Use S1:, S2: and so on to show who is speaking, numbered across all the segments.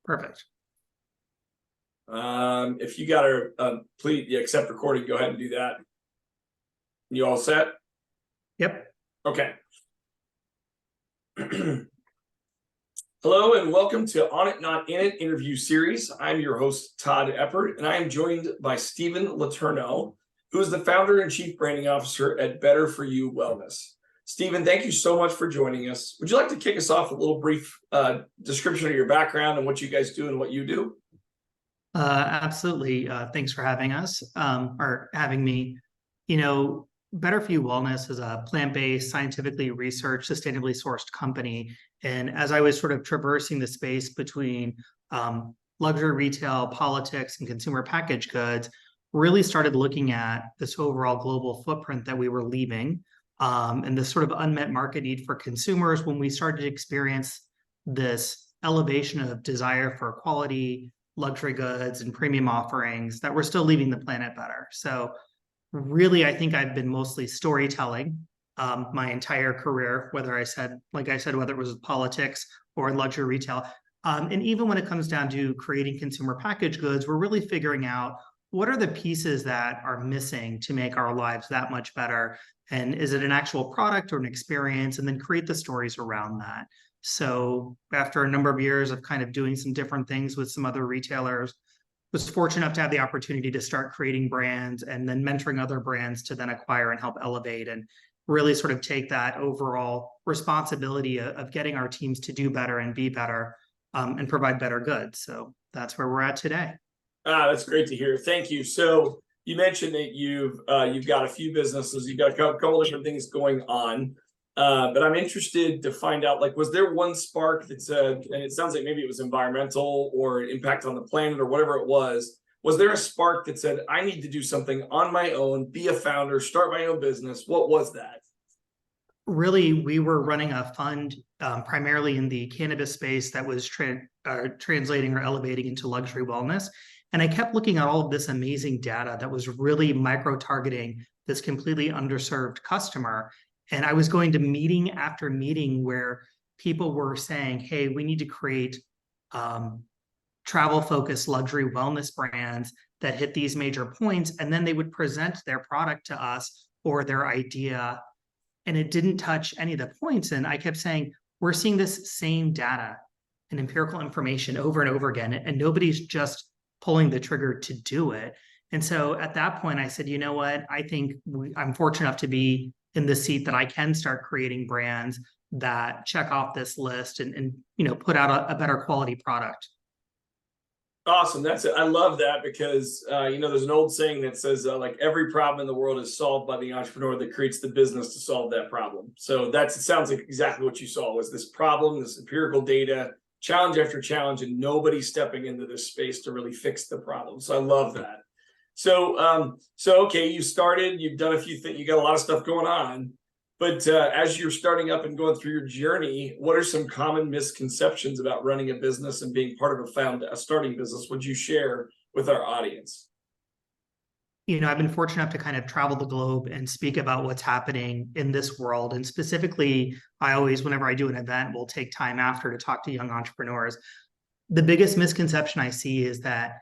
S1: Perfect.
S2: If you got to please accept recording, go ahead and do that. You all set?
S1: Yep.
S2: Okay. Hello and welcome to On It Not In It interview series. I'm your host, Todd Eppert, and I am joined by Stephen Letourneau, who is the founder and chief branding officer at Better For You Wellness. Stephen, thank you so much for joining us. Would you like to kick us off with a little brief description of your background and what you guys do and what you do?
S1: Absolutely. Thanks for having us or having me. Better For You Wellness is a plant-based, scientifically researched, sustainably sourced company. And as I was sort of traversing the space between luxury retail, politics, and consumer packaged goods, really started looking at this overall global footprint that we were leaving and this sort of unmet market need for consumers when we started to experience this elevation of desire for quality, luxury goods, and premium offerings that were still leaving the planet better. So really, I think I've been mostly storytelling my entire career, whether it was politics or in luxury retail. And even when it comes down to creating consumer packaged goods, we're really figuring out what are the pieces that are missing to make our lives that much better. And is it an actual product or an experience? And then create the stories around that. So after a number of years of kind of doing some different things with some other retailers, was fortunate enough to have the opportunity to start creating brands and then mentoring other brands to then acquire and help elevate and really sort of take that overall responsibility of getting our teams to do better and be better and provide better goods. So that's where we're at today.
S2: That's great to hear. Thank you. So you mentioned that you've got a few businesses, you've got a couple different things going on. But I'm interested to find out, was there one spark that said, and it sounds like maybe it was environmental or impact on the planet or whatever it was there a spark that said, I need to do something on my own, be a founder, start my own business? What was that?
S1: Really, we were running a fund primarily in the cannabis space that was translating or elevating into luxury wellness. And I kept looking at all of this amazing data that was really micro-targeting this completely underserved customer. And I was going to meeting after meeting where people were saying, hey, we need to create travel-focused luxury wellness brands that hit these major points. And then they would present their product to us or their idea. And it didn't touch any of the points. And I kept saying, we're seeing this same data and empirical information over and over again. And nobody's just pulling the trigger to do it. And so at that point, I said, you know what? I think I'm fortunate enough to be in the seat that I can start creating brands that check off this list and put out a better quality product.
S2: Awesome. That's it. I love that because there's an old saying that says every problem in the world is solved by the entrepreneur that creates the business to solve that problem. So it sounds like exactly what you saw was this problem, this empirical data, challenge after challenge, and nobody stepping into this space to really fix the problem. So I love that. So okay, you've done a few things, you got a lot of stuff going on, but as you're starting up and going through your journey, what are some common misconceptions about running a business and being part of a starting business? Would you share with our audience?
S1: I've been fortunate enough to kind of travel the globe and speak about what's happening in this world. And specifically, I always, whenever I do an event, will take time after to talk to young entrepreneurs. The biggest misconception I see is that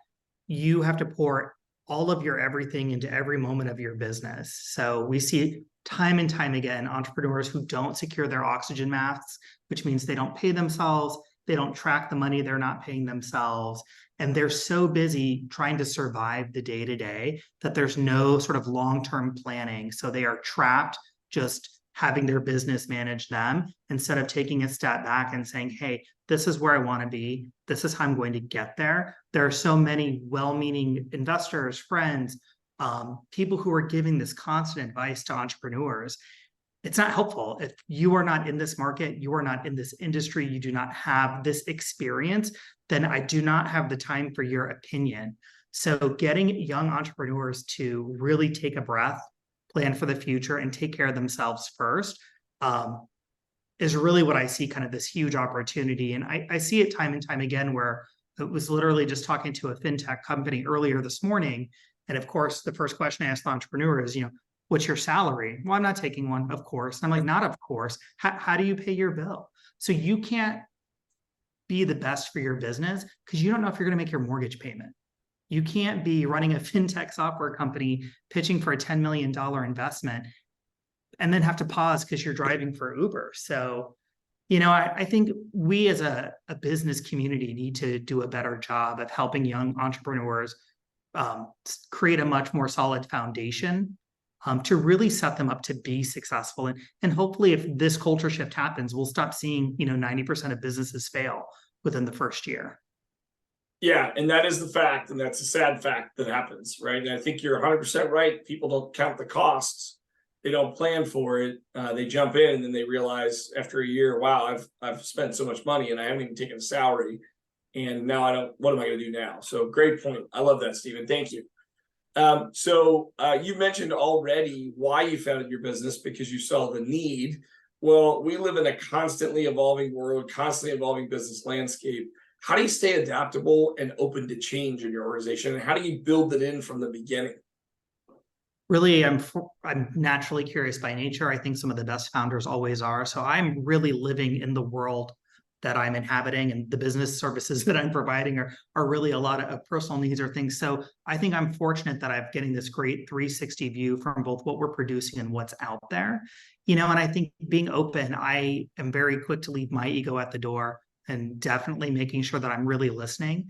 S1: you have to pour all of your everything into every moment of your business. So we see time and time again, entrepreneurs who don't secure their oxygen masks, which means they don't pay themselves, they don't track the money they're not paying themselves. And they're so busy trying to survive the day-to-day that there's no sort of long-term planning. So they are trapped just having their business manage them instead of taking a step back and saying, hey, this is where I want to be. This is how I'm going to get there. There are so many well-meaning investors, friends, people who are giving this constant advice to entrepreneurs. It's not helpful. If you are not in this market, you are not in this industry, you do not have this experience, then I do not have the time for your opinion. So getting young entrepreneurs to really take a breath, plan for the future, and take care of themselves first is really what I see kind of this huge opportunity. And I see it time and time again where it was literally just talking to a fintech company earlier this morning. And of course, the first question I asked the entrepreneur is, what's your salary? Well, I'm not taking one, of course. And I'm like, not of course. How do you pay your bill? So you can't be the best for your business because you don't know if you're going to make your mortgage payment. You can't be running a fintech software company pitching for a $10 million investment and then have to pause because you're driving for Uber. So, I think we as a business community need to do a better job of helping young entrepreneurs create a much more solid foundation to really set them up to be successful. And hopefully if this culture shift happens, we'll stop seeing, 90% of businesses fail within the first year.
S2: Yeah, and that is the fact, and that's a sad fact that happens, right? And I think you're 100% right. People don't count the costs. They don't plan for it. They jump in and then they realize after a year, wow, I've spent so much money and I haven't even taken a salary. And now I don't, what am I going to do now? So great point. I love that, Stephen. Thank you. So you mentioned already why you founded your business, because you saw the need. Well, we live in a constantly evolving world, constantly evolving business landscape. How do you stay adaptable and open to change in your organization? And how do you build it in from the beginning?
S1: Really, I'm naturally curious by nature. I think some of the best founders always are. So I'm really living in the world that I'm inhabiting, and the business services that I'm providing are really a lot of personal needs or things. So I think I'm fortunate that I'm getting this great 360 view from both what we're producing and what's out there. And I think being open, I am very quick to leave my ego at the door and definitely making sure that I'm really listening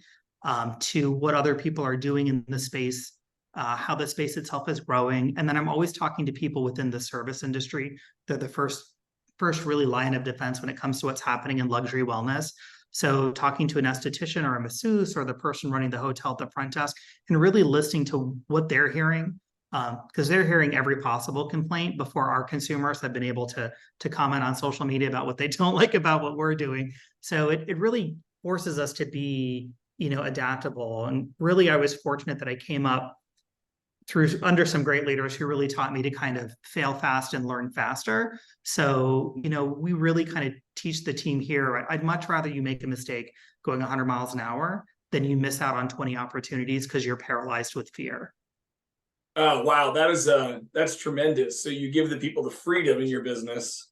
S1: to what other people are doing in the space, how the space itself is growing. And then I'm always talking to people within the service industry. They're the first really line of defense when it comes to what's happening in luxury wellness. So talking to an esthetician or a masseuse or the person running the hotel at the front desk and really listening to what they're hearing, because they're hearing every possible complaint before our consumers have been able to comment on social media about what they don't like about what we're doing. So it really forces us to be, adaptable. And really, I was fortunate that I came up under some great leaders who really taught me to kind of fail fast and learn faster. So, we really kind of teach the team here. I'd much rather you make a mistake going 100 miles an hour than you miss out on 20 opportunities because you're paralyzed with fear.
S2: Oh, wow. That's tremendous. So you give the people the freedom in your business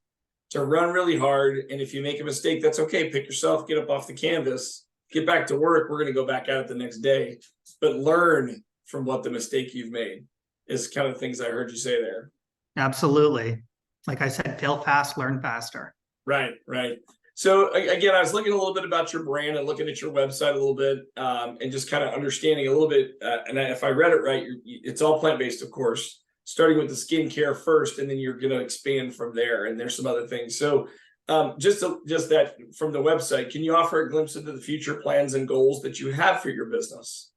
S2: to run really hard. And if you make a mistake, that's okay. Pick yourself, get up off the canvas, get back to work. We're going to go back at it the next day, but learn from what the mistake you've made is kind of things I heard you say there.
S1: Absolutely. Like I said, fail fast, learn faster.
S2: Right. So again, I was looking a little bit about your brand and looking at your website a little bit, and just kind of understanding a little bit. And if I read it right, it's all plant-based, of course, starting with the skincare first, and then you're going to expand from there. And there's some other things. So just that from the website, can you offer a glimpse into the future plans and goals that you have for your business?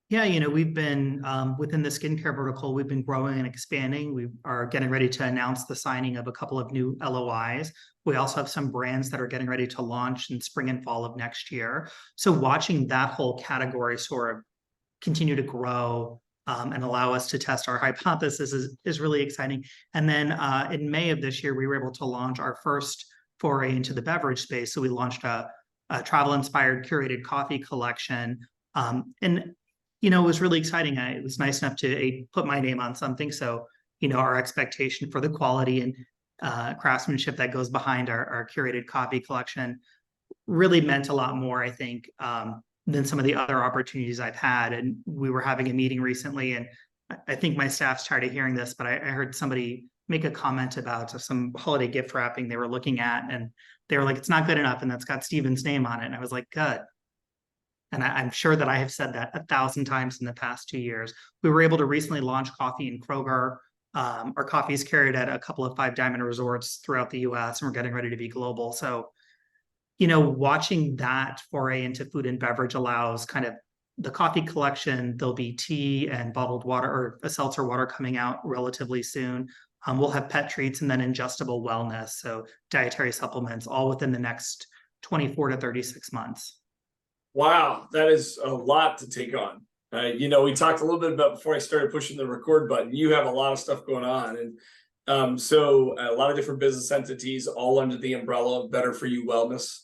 S1: Yeah, we've been within the skincare vertical, we've been growing and expanding. We are getting ready to announce the signing of a couple of new LOIs. We also have some brands that are getting ready to launch in spring and fall of next year. So watching that whole category sort of continue to grow and allow us to test our hypothesis is really exciting. And then in May of this year, we were able to launch our first foray into the beverage space. So we launched a travel-inspired curated coffee collection. And it was really exciting. It was nice enough to put my name on something. So, our expectation for the quality and craftsmanship that goes behind our curated coffee collection really meant a lot more, I think, than some of the other opportunities I've had. And we were having a meeting recently, and I think my staff's tired of hearing this, but I heard somebody make a comment about some holiday gift wrapping they were looking at, and they were like, it's not good enough, and that's got Stephen's name on it. And I was like, good. And I'm sure that I have said that 1,000 times in the past 2 years. We were able to recently launch coffee in Kroger. Our coffee is carried at a couple of Five Diamond resorts throughout the US, and we're getting ready to be global. So, watching that foray into food and beverage allows kind of the coffee collection. There'll be tea and bottled water or a seltzer water coming out relatively soon. We'll have pet treats and then ingestible wellness. So dietary supplements all within the next 24 to 36 months.
S2: Wow, that is a lot to take on. We talked a little bit about before I started pushing the record button. You have a lot of stuff going on, and so a lot of different business entities, all under the umbrella of Better For You Wellness,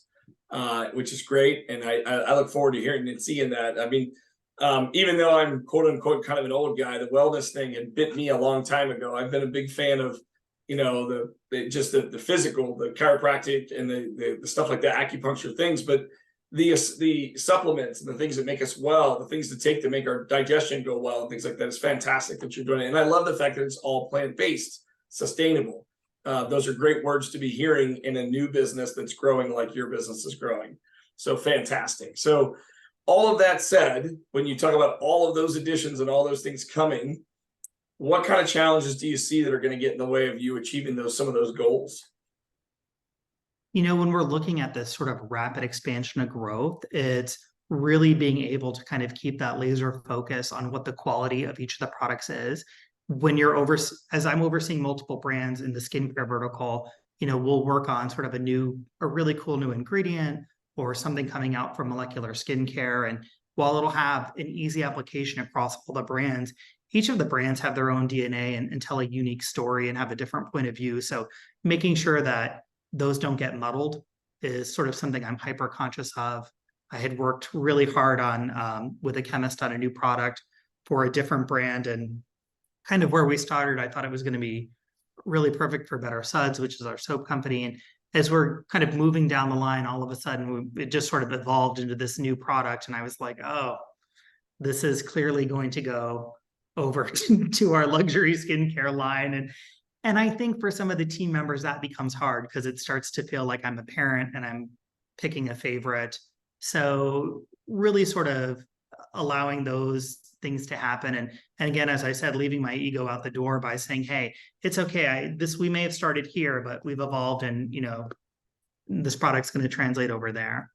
S2: which is great. And I look forward to hearing and seeing that. I mean, even though I'm quote unquote kind of an old guy, the wellness thing had bit me a long time ago. I've been a big fan of just the physical, the chiropractic and the stuff like that, acupuncture things, but the supplements and the things that make us well, the things to take to make our digestion go well and things like that is fantastic that you're doing it. And I love the fact that it's all plant-based, sustainable. Those are great words to be hearing in a new business that's growing like your business is growing. So fantastic. So all of that said, when you talk about all of those additions and all those things coming, what kind of challenges do you see that are going to get in the way of you achieving some of those goals?
S1: When we're looking at this sort of rapid expansion of growth, it's really being able to kind of keep that laser focus on what the quality of each of the products is. When as I'm overseeing multiple brands in the skincare vertical, we'll work on sort of a really cool new ingredient or something coming out from molecular skincare. And while it'll have an easy application across all the brands, each of the brands have their own DNA and tell a unique story and have a different point of view. So making sure that those don't get muddled is sort of something I'm hyper conscious of. I had worked really hard on with a chemist on a new product for a different brand, and kind of where we started, I thought it was going to be really perfect for Better Suds, which is our soap company. And as we're kind of moving down the line, all of a sudden it just sort of evolved into this new product. And I was like, oh, this is clearly going to go over to our luxury skincare line. And I think for some of the team members, that becomes hard because it starts to feel like I'm a parent and I'm picking a favorite. So really sort of allowing those things to happen. And again, as I said, leaving my ego out the door by saying, hey, it's okay. We may have started here, but we've evolved and, this product's going to translate over there.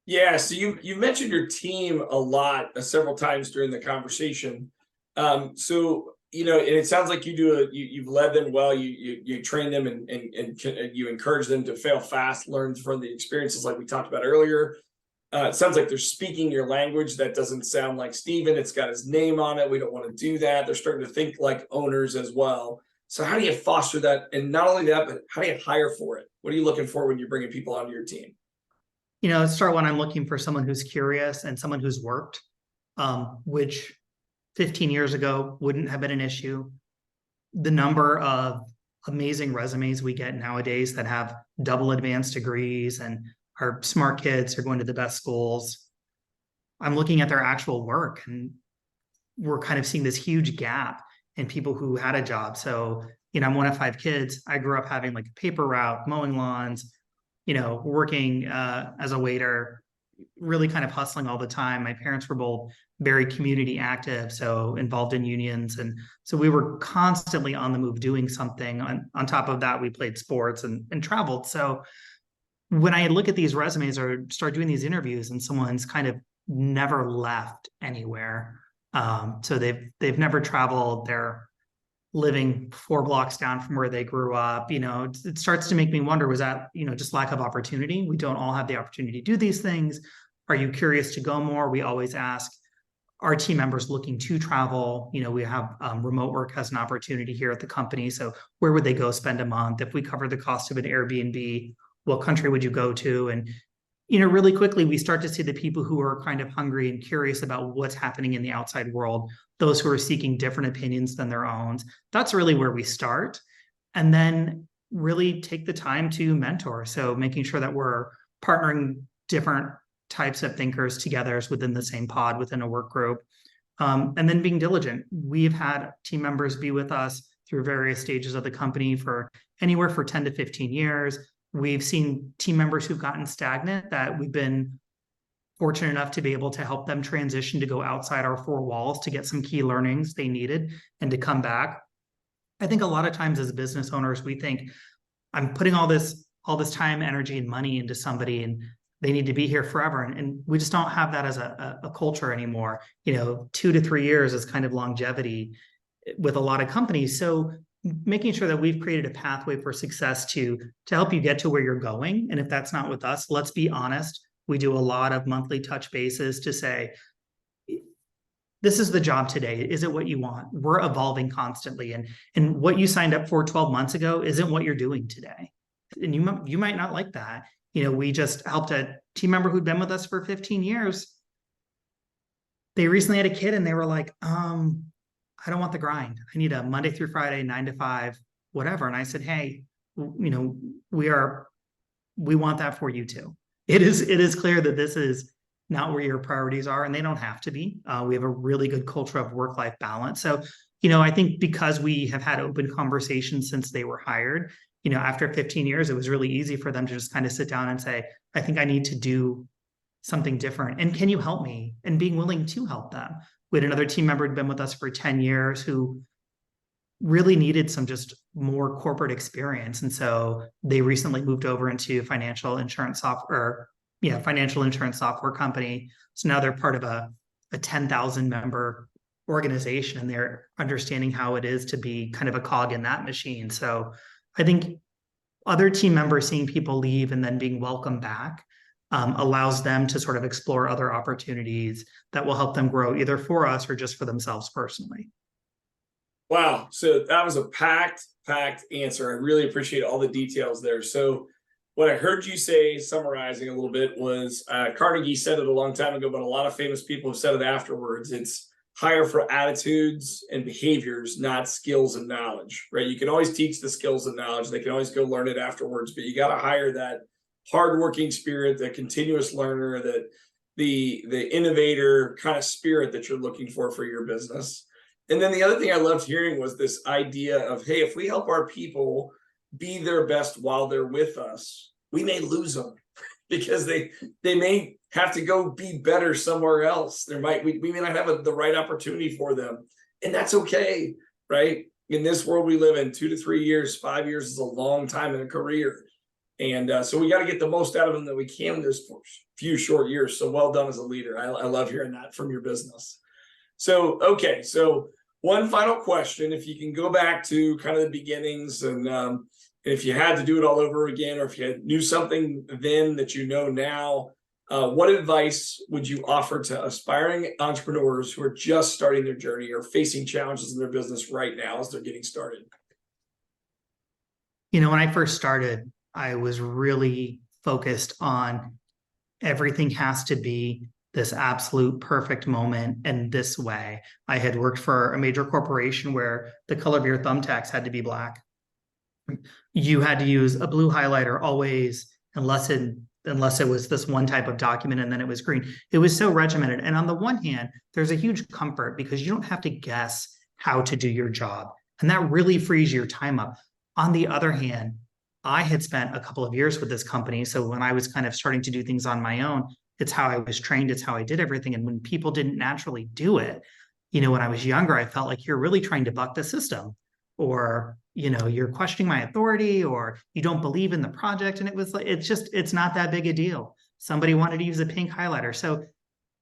S2: Yeah. So you mentioned your team a lot, several times during the conversation. So and it sounds like you've led them well. You train them and you encourage them to fail fast, learn from the experiences like we talked about earlier. It sounds like they're speaking your language. That doesn't sound like Stephen. It's got his name on it. We don't want to do that. They're starting to think like owners as well. So how do you foster that? And not only that, but how do you hire for it? What are you looking for when you're bringing people onto your team?
S1: Start when I'm looking for someone who's curious and someone who's worked, which 15 years ago wouldn't have been an issue. The number of amazing resumes we get nowadays that have double advanced degrees and are smart kids are going to the best schools. I'm looking at their actual work and we're kind of seeing this huge gap in people who had a job. So, I'm one of 5 kids. I grew up having like a paper route, mowing lawns, working as a waiter, really kind of hustling all the time. My parents were both very community active, so involved in unions. And so we were constantly on the move doing something. On top of that, we played sports and traveled. So when I look at these resumes or start doing these interviews and someone's kind of never left anywhere, so they've never traveled, they're living 4 blocks down from where they grew up, it starts to make me wonder, was that, just lack of opportunity? We don't all have the opportunity to do these things. Are you curious to go more? We always ask our team members looking to travel. We have remote work as an opportunity here at the company. So where would they go spend a month? If we cover the cost of an Airbnb, what country would you go to? And, really quickly, we start to see the people who are kind of hungry and curious about what's happening in the outside world, those who are seeking different opinions than their own. That's really where we start. And then really take the time to mentor. So making sure that we're partnering different types of thinkers together within the same pod, within a work group. And then being diligent. We've had team members be with us through various stages of the company for anywhere for 10 to 15 years. We've seen team members who've gotten stagnant that we've been fortunate enough to be able to help them transition to go outside our 4 walls to get some key learnings they needed and to come back. I think a lot of times as business owners, we think I'm putting all this time, energy, and money into somebody and they need to be here forever. And we just don't have that as a culture anymore. 2 to 3 years is kind of longevity with a lot of companies. So making sure that we've created a pathway for success to help you get to where you're going. And if that's not with us, let's be honest. We do a lot of monthly touch bases to say, this is the job today. Is it what you want? We're evolving constantly. And what you signed up for 12 months ago isn't what you're doing today. And you might not like that. We just helped a team member who'd been with us for 15 years. They recently had a kid and they were like, I don't want the grind. I need a Monday through Friday, 9 to 5, whatever. And I said, hey, we want that for you too. It is clear that this is not where your priorities are, and they don't have to be. We have a really good culture of work-life balance. So, I think because we have had open conversations since they were hired, after 15 years, it was really easy for them to just kind of sit down and say, I think I need to do something different. And can you help me? And being willing to help them. We had another team member who'd been with us for 10 years who really needed some just more corporate experience. And so they recently moved over into financial insurance software company. So now they're part of a 10,000 member organization, and they're understanding how it is to be kind of a cog in that machine. So I think other team members seeing people leave and then being welcomed back allows them to sort of explore other opportunities that will help them grow either for us or just for themselves personally.
S2: Wow. So that was a packed answer. I really appreciate all the details there. So what I heard you say, summarizing a little bit, was Carnegie said it a long time ago, but a lot of famous people have said it afterwards. It's hire for attitudes and behaviors, not skills and knowledge, right? You can always teach the skills and knowledge. They can always go learn it afterwards, but you got to hire that hardworking spirit, the continuous learner, that the innovator kind of spirit that you're looking for your business. And then the other thing I loved hearing was this idea of, hey, if we help our people be their best while they're with us, we may lose them because they may have to go be better somewhere else. We may not have the right opportunity for them. And that's okay, right? In this world we live in, 2 to 3 years, 5 years is a long time in a career. And so we got to get the most out of them that we can in those few short years. So well done as a leader. I love hearing that from your business. So, okay. So one final question, if you can go back to kind of the beginnings, and if you had to do it all over again, or if you knew something then that you know now, what advice would you offer to aspiring entrepreneurs who are just starting their journey or facing challenges in their business right now as they're getting started?
S1: When I first started, I was really focused on everything has to be this absolute perfect moment and this way. I had worked for a major corporation where the color of your thumbtacks had to be black. You had to use a blue highlighter always, unless it was this one type of document, and then it was green. It was so regimented. And on the one hand, there's a huge comfort because you don't have to guess how to do your job. And that really frees your time up. On the other hand, I had spent a couple of years with this company. So when I was kind of starting to do things on my own, it's how I was trained. It's how I did everything. And when people didn't naturally do it, when I was younger, I felt like you're really trying to buck the system, or, you're questioning my authority, or you don't believe in the project. And it was like, it's not that big a deal. Somebody wanted to use a pink highlighter. So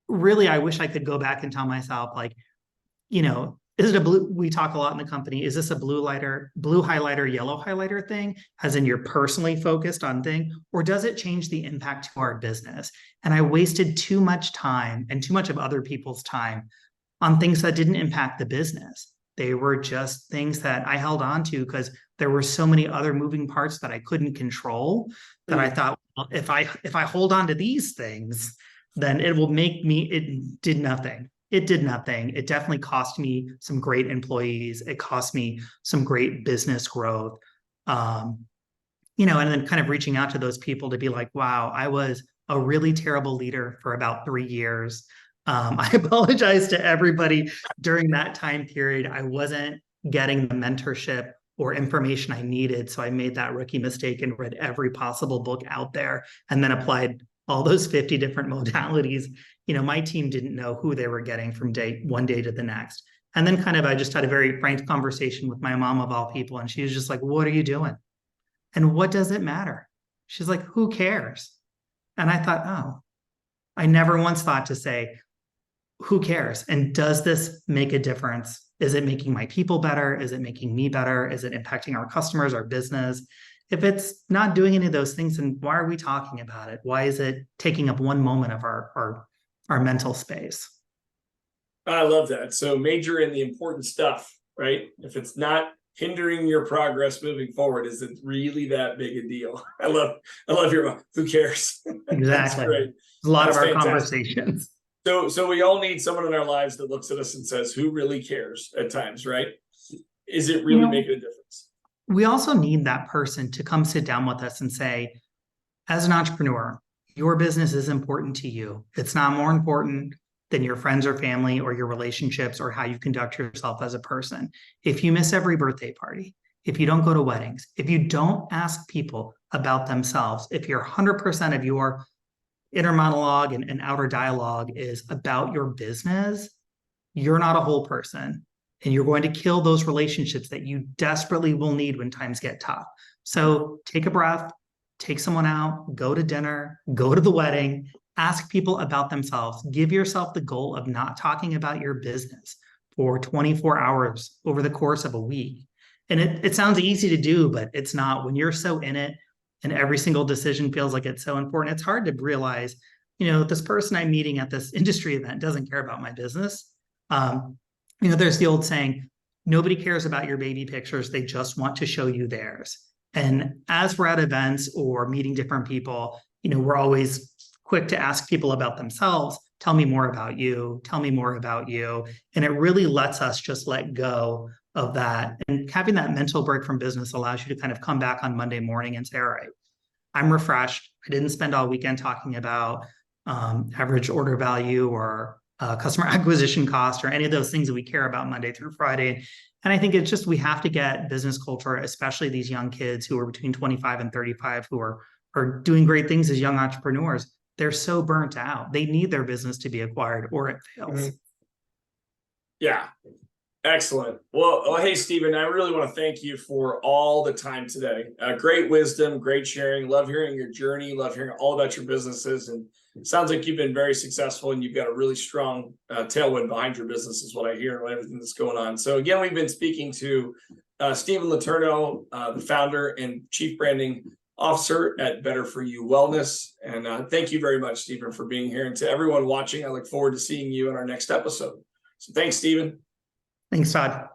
S1: really, I wish I could go back and tell myself, like, is it a blue? We talk a lot in the company. Is this a blue highlighter, yellow highlighter thing, as in you're personally focused on thing, or does it change the impact to our business? And I wasted too much time and too much of other people's time on things that didn't impact the business. They were just things that I held on to because there were so many other moving parts that I couldn't control that I thought, well, if I hold on to these things, then it will make me, it did nothing. It did nothing. It definitely cost me some great employees. It cost me some great business growth. And then kind of reaching out to those people to be like, wow, I was a really terrible leader for about 3 years. I apologize to everybody during that time period. I wasn't getting the mentorship or information I needed. So I made that rookie mistake and read every possible book out there and then applied all those 50 different modalities. My team didn't know who they were getting from one day to the next. And then I just had a very frank conversation with my mom of all people. And she was just like, what are you doing? And what does it matter? She's like, who cares? And I thought, oh, I never once thought to say, who cares? And does this make a difference? Is it making my people better? Is it making me better? Is it impacting our customers, our business? If it's not doing any of those things, then why are we talking about it? Why is it taking up one moment of our mental space?
S2: I love that. So major in the important stuff, right? If it's not hindering your progress moving forward, is it really that big a deal? I love your who cares?
S1: Exactly.
S2: That's great.
S1: A lot
S2: That's
S1: of our
S2: fantastic.
S1: Conversations.
S2: So we all need someone in our lives that looks at us and says, who really cares at times, right? Is it really making a difference?
S1: we also need that person to come sit down with us and say, as an entrepreneur, your business is important to you. It's not more important than your friends or family or your relationships or how you conduct yourself as a person. If you miss every birthday party, if you don't go to weddings, if you don't ask people about themselves, if you're 100% of your inner monologue and outer dialogue is about your business, you're not a whole person. And you're going to kill those relationships that you desperately will need when times get tough. So take a breath, take someone out, go to dinner, go to the wedding, ask people about themselves. Give yourself the goal of not talking about your business for 24 hours over the course of a week. And it sounds easy to do, but it's not. When you're so in it and every single decision feels like it's so important, it's hard to realize, this person I'm meeting at this industry event doesn't care about my business. There's the old saying, nobody cares about your baby pictures. They just want to show you theirs. And as we're at events or meeting different people, we're always quick to ask people about themselves. Tell me more about you. Tell me more about you. And it really lets us just let go of that. And having that mental break from business allows you to kind of come back on Monday morning and say, all right, I'm refreshed. I didn't spend all weekend talking about average order value or customer acquisition cost or any of those things that we care about Monday through Friday. And I think it's just, we have to get business culture, especially these young kids who are between 25 and 35, who are doing great things as young entrepreneurs. They're so burnt out. They need their business to be acquired or it fails.
S2: Mm-hmm. Yeah. Excellent. Well, hey, Stephen, I really want to thank you for all the time today. Great wisdom, great sharing. Love hearing your journey. Love hearing all about your businesses. And it sounds like you've been very successful and you've got a really strong tailwind behind your business is what I hear and everything that's going on. So again, we've been speaking to Stephen Letourneau, the founder and chief branding officer at Better For You Wellness. And thank you very much, Stephen, for being here. And to everyone watching, I look forward to seeing you in our next episode. So thanks, Stephen.
S1: Thanks, Todd.